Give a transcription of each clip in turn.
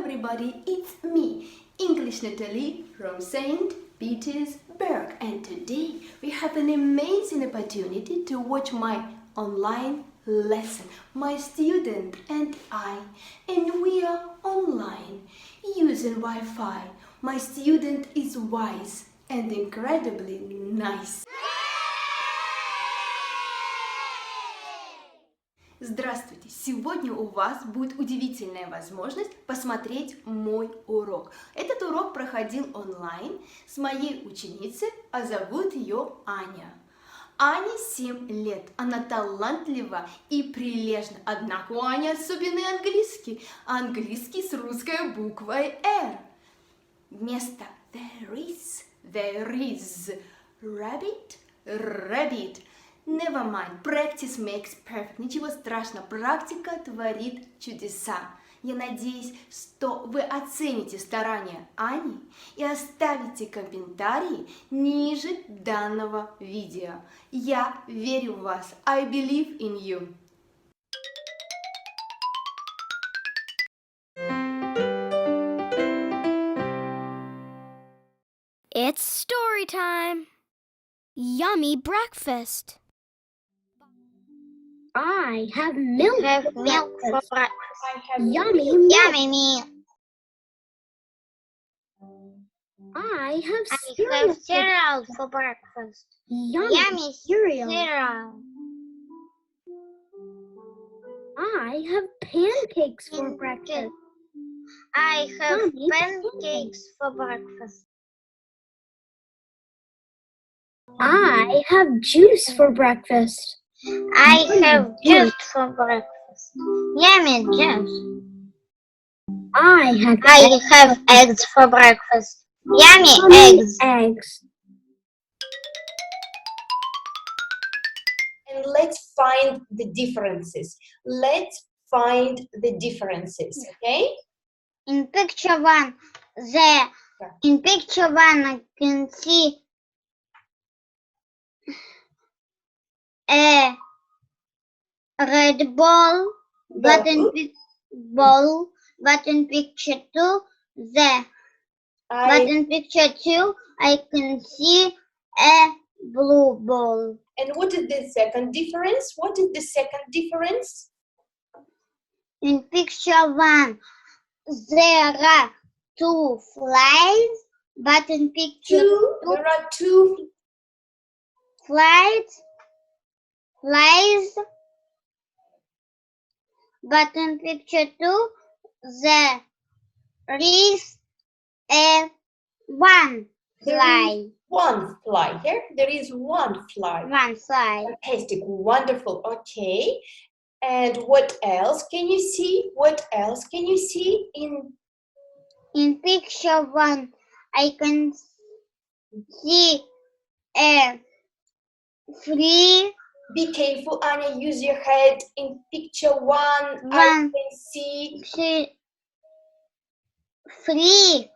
everybody, it's me, English Natalie from St. Petersburg, and today we have an amazing opportunity to watch my online lesson, my student and I, and we are online using Wi-Fi. My student is wise and incredibly nice. Здравствуйте! Сегодня у вас будет удивительная возможность посмотреть мой урок. Этот урок проходил онлайн с моей ученицей, а зовут ее Аня. Ане 7 лет, она талантлива и прилежна, однако у Ани особенный английский. Английский с русской буквой R. Вместо there is, rabbit, rabbit. Never mind, practice makes perfect. Ничего страшного, практика творит чудеса. Я надеюсь, что вы оцените старания Ани и оставите комментарии ниже данного видео. Я верю в вас. I believe in you. It's story time. Yummy breakfast. I have milk. Have milk for breakfast. Yummy milk. Yummy milk. I have I cereal. have cereal for breakfast. Yummy cereal. Cereal. I have pancakes for breakfast. I have Yummy pancakes for breakfast. I have juice for breakfast. I have juice for breakfast. Yummy juice. I have eggs for breakfast. Yummy eggs. Eggs. And let's find the differences. Let's find the differences, okay? In picture one, I can see a red ball, but in picture two, in picture two, I can see a blue ball. And what is the second difference? What is the second difference? In picture one, there are two flies, but in picture two, There are two. flies, but in picture two, there is a one fly. One fly here. There is one fly. One fly. Fantastic, wonderful. Okay. And what else can you see? What else can you see In picture one, I can see a flea. Be careful, Anya. Use your head. In picture one, I can see Flea.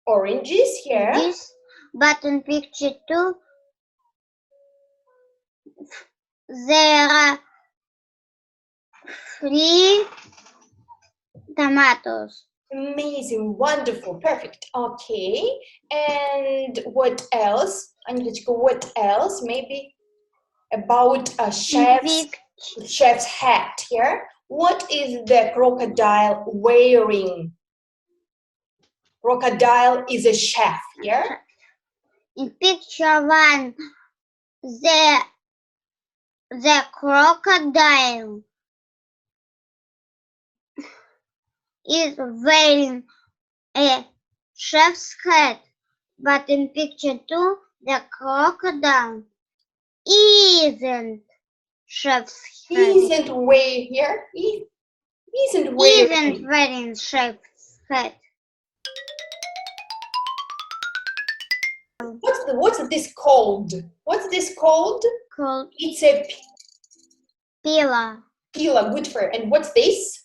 oranges here. This, but in picture two, there are three tomatoes. Amazing, wonderful, perfect. Okay. And what else? Anilechka, what else? Maybe about a chef's hat here. What is the crocodile wearing? Crocodile is a chef here. In picture one, the crocodile is wearing a chef's hat, but in picture two, the crocodile isn't chef's hat. Isn't wearing here. Isn't wearing. Isn't wearing chef's hat. What's this called? What's this called? Called It's a pillar. pillar, good for it. And what's this?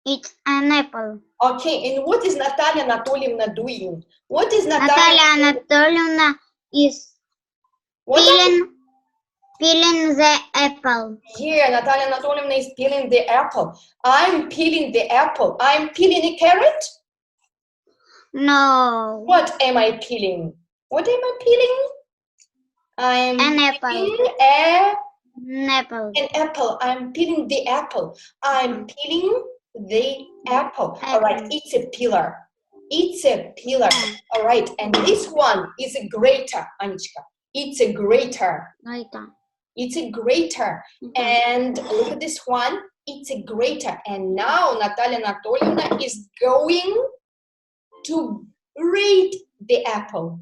It's an apple. Okay, and what is Natalia Anatolievna doing? What is Natalia Anatolievna is peeling the apple. Yeah, Natalia Anatolyevna is peeling the apple. I'm peeling the apple. I'm peeling a carrot. No. What am I peeling? What am I peeling? I'm An apple. peeling An apple. an apple. I'm peeling the apple. I'm peeling the apple. All right, Apple. it's a peeler. It's a peeler. All right, and this one is a grater, Anichka. It's a grater. Later. It's a grater. And look at this one. It's a grater. And now Natalia Anatolyevna is going to grate the apple.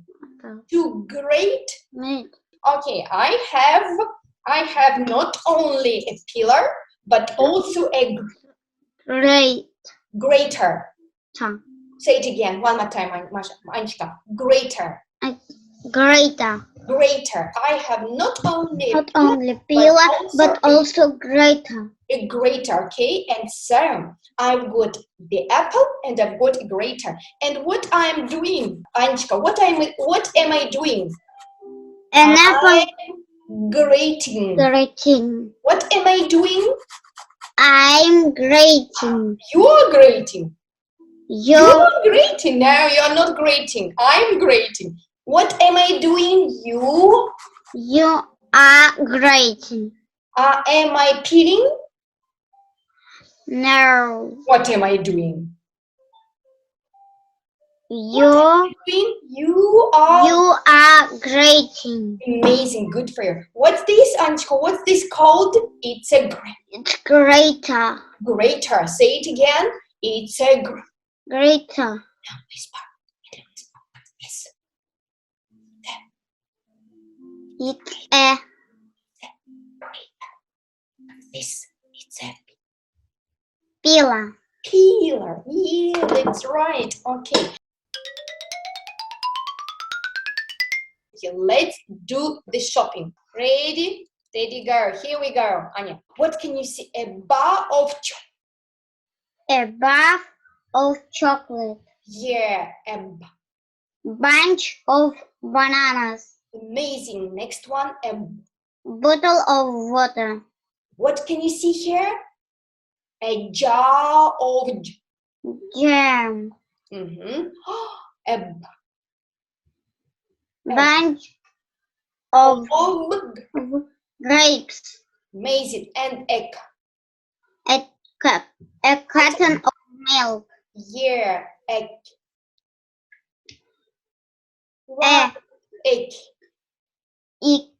To grate. Meat. Okay, I have not only a peeler but also a Great. grater. Tongue. Say it again, one more time, Anishka. Grater. Greater. Grater. I have not only Not only peeler, but also greater. a grater, okay? And so I've got the apple and I've got a grater. And what I'm doing, Anishka, what am I doing? An apple I'm grating. grating. What am I doing? I'm grating. You're grating. You're You're grating. No, you're not grating. I'm grating. What am I doing? You are grating. Am I peeling? No. What am I doing? You You are grating. amazing. Good for you. What's this, Anchko? What's this called? It's a It's greater. grater. Say it again. It's a Greater. whisper. Yes. It's a This. It's a peeler. peeler. Yeah, that's right. Okay. Okay, let's do the shopping. Ready? Steady, go. Here we go. Anya, what can you see? A bar of A bar of chocolate. Yeah, Bunch of bananas. amazing. Next one, Bottle of water. what can you see here? A jar of Jam. a Bunch of grapes. amazing. And a cup. A carton of milk. yeah, a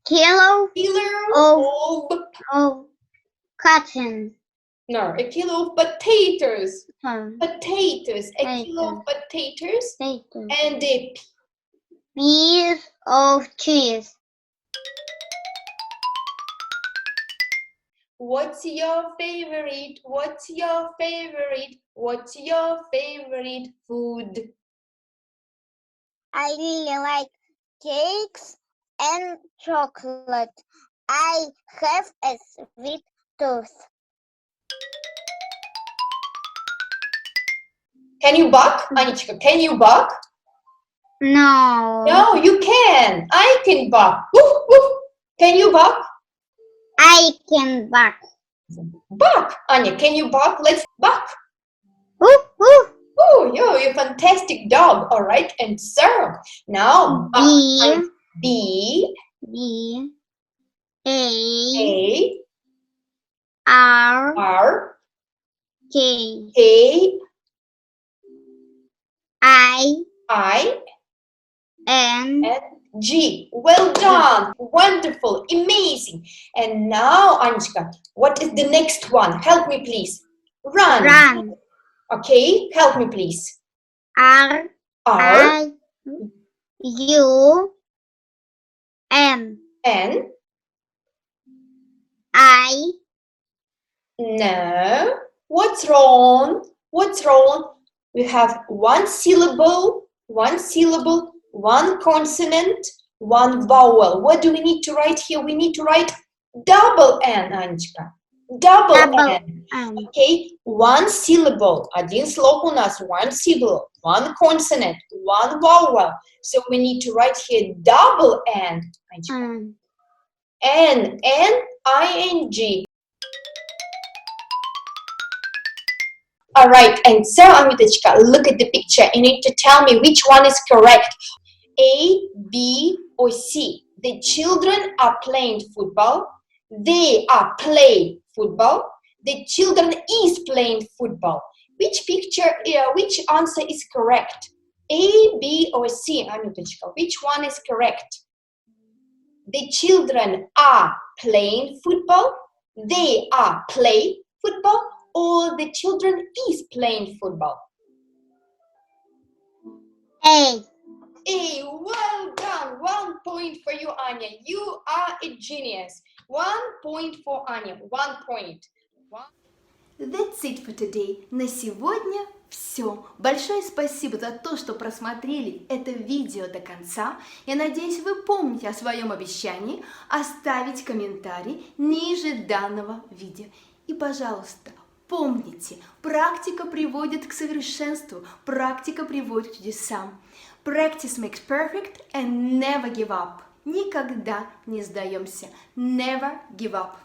kilo kilo of cotton. no, a kilo of potatoes. Potatoes. Potatoes. A kilo of potatoes. And a Piece of cheese. what's your favorite? What's your favorite? What's your favorite food? I really like cakes and chocolate. I have a sweet tooth. Can you bark, Anichka? Can you bark? No. No, you can. I can bark. Woof, woof. Can you bark? I can bark. Bark, Anya. Can you bark? Let's bark. Woof, woof. Oh, you're a fantastic dog. All right. And so now B A A R R K K I N N G. Well done. Wonderful. Amazing. And now, Anishka, what is the next one? Help me, please. Run. Okay. Help me, please. R R U N N. I No. What's wrong? What's wrong? We have one syllable, one consonant, one vowel. What do we need to write here? We need to write double N, Анечка. Double N. Okay, one syllable. Один слог у нас, one syllable, one consonant, one vowel. So we need to write here double N. N-N-I-N-G. Alright, and so, Amitachka, look at the picture. You need to tell me which one is correct. A, B, or C. The children are playing football. They are playing football. The children is playing football. Which answer is correct? A, B, or C, Amitachka? Which one is correct? The children are playing football. They are play football. Or the children is playing football? A. A, well done. 1 point for you, Anya. You are a genius. 1 point for Anya. 1 point. That's it for today. На сегодня все. Большое спасибо за то, что просмотрели это видео до конца. Я надеюсь, вы помните о своем обещании оставить комментарий ниже данного видео. И, пожалуйста, помните, практика приводит к совершенству, практика приводит к чудесам. Practice makes perfect and never give up. Никогда не сдаемся. Never give up.